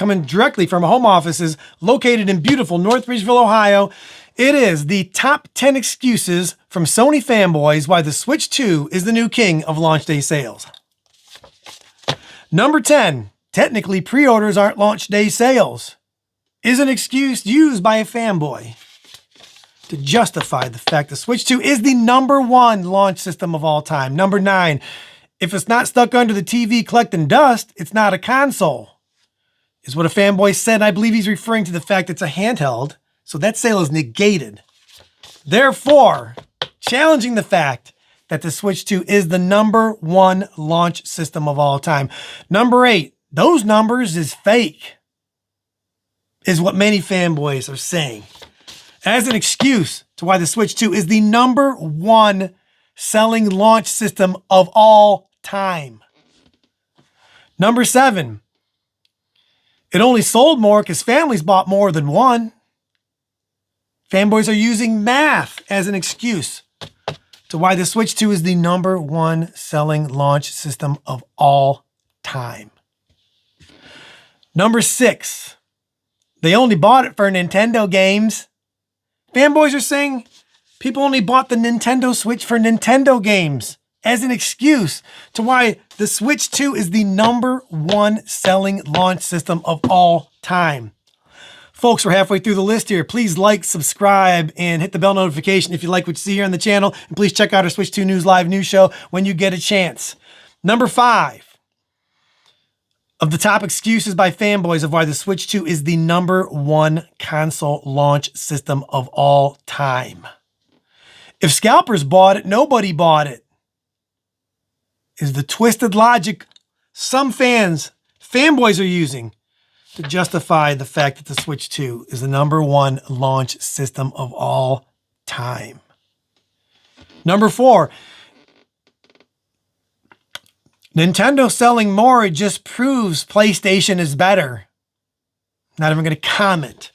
coming directly from home offices located in beautiful North Ridgeville, Ohio. It is the top 10 excuses from Sony fanboys why the Switch 2 is the new king of launch day sales. Number 10, technically pre-orders aren't launch day sales, is an excuse used by a fanboy to justify the fact the Switch 2 is the #1 launch system of all time. Number 9, if it's not stuck under the TV collecting dust, it's not a console, is what a fanboy said. I believe he's referring to the fact it's a handheld, so that sale is negated. Therefore, challenging the fact that the Switch 2 is the #1 launch system of all time. Number 8, those numbers is fake, is what many fanboys are saying as an excuse to why the Switch 2 is the #1 selling launch system of all time. Number 7, it only sold more because families bought more than one. Fanboys are using math as an excuse to why the Switch 2 is the #1 selling launch system of all time. Number 6, they only bought it for Nintendo games. Fanboys are saying people only bought the Nintendo Switch for Nintendo games as an excuse to why the Switch 2 is the #1 selling launch system of all time. Folks, we're halfway through the list here. Please like, subscribe, and hit the bell notification if you like what you see here on the channel. And please check out our Switch 2 News Live news show when you get a chance. Number 5 of the top excuses by fanboys of why the Switch 2 is the #1 console launch system of all time. If scalpers bought it, nobody bought it, is the twisted logic some fanboys are using to justify the fact that the Switch 2 is the #1 launch system of all time. Number 4, Nintendo selling more, it just proves PlayStation is better. Not even going to comment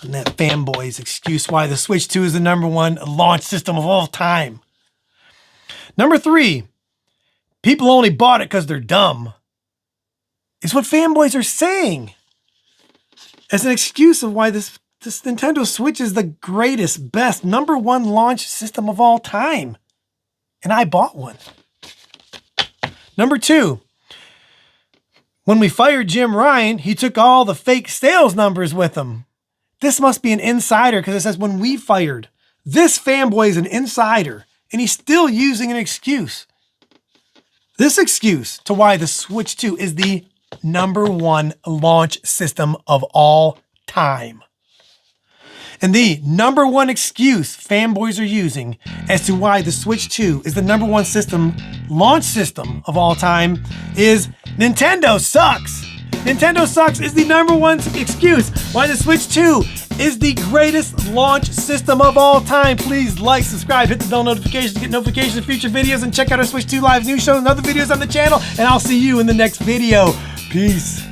on that fanboy's excuse why the Switch 2 is the #1 launch system of all time. Number 3, people only bought it because they're dumb, is what fanboys are saying as an excuse of why this Nintendo Switch is the greatest, best, #1 launch system of all time. And I bought one. Number 2, when we fired Jim Ryan, he took all the fake sales numbers with him. This must be an insider because it says when we fired. This fanboy is an insider and he's still using an excuse. This excuse to why the Switch 2 is the #1 launch system of all time. And the #1 excuse fanboys are using as to why the Switch 2 is the #1 launch system of all time is Nintendo sucks. Nintendo sucks is the #1 excuse why the Switch 2 is the greatest launch system of all time. Please like, subscribe, hit the bell notifications to get notifications of future videos, and check out our Switch 2 Live news show and other videos on the channel. And I'll see you in the next video. Peace.